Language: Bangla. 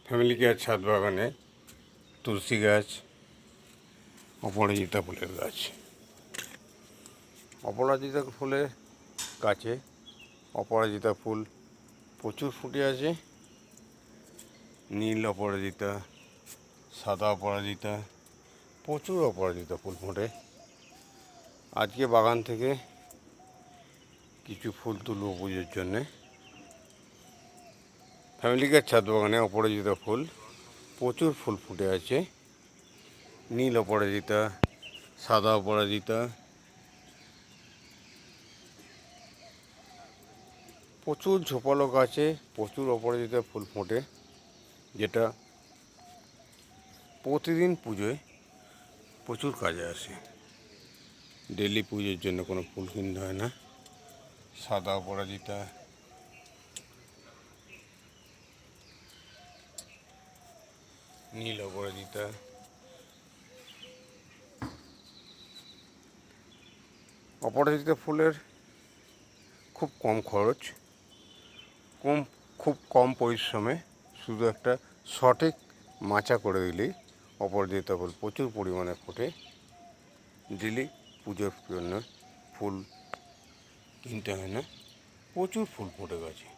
ফ্যামিলি কেয়ার ছাদ বাগানে তুলসী গাছ, অপরাজিতা ফুলের গাছ। অপরাজিতা ফুলের গাছে অপরাজিতা ফুল প্রচুর ফুটে আছে। নীল অপরাজিতা, সাদা অপরাজিতা, প্রচুর অপরাজিতা ফুল ফোটে। আজকে বাগান থেকে কিছু ফুল তুলব পুজোর জন্যে। ফ্যামিলি কেয়ার ছাদ বাগানে অপরাজিতা ফুল প্রচুর ফুল ফুটে আছে। নীল অপরাজিতা, সাদা অপরাজিতা, প্রচুর ঝোপালো গাছে প্রচুর অপরাজিতা ফুল ফোটে, যেটা প্রতিদিন পুজোয় প্রচুর কাজে আসে। ডেলি পুজোর জন্য কোনো ফুল কিনতে হয় না। সাদা অপরাজিতা, নীল অপরাজিতা, অপরাজিতা ফুলের খুব কম খরচ, খুব কম পরিশ্রমে শুধু একটা সঠিক মাচা করে দিলেই অপরাজিতা ফুল প্রচুর পরিমাণে ফোটে। ডেলি পুজোর জন্য ফুল কিনতে হয় না, প্রচুর ফুল ফোটে গাছে।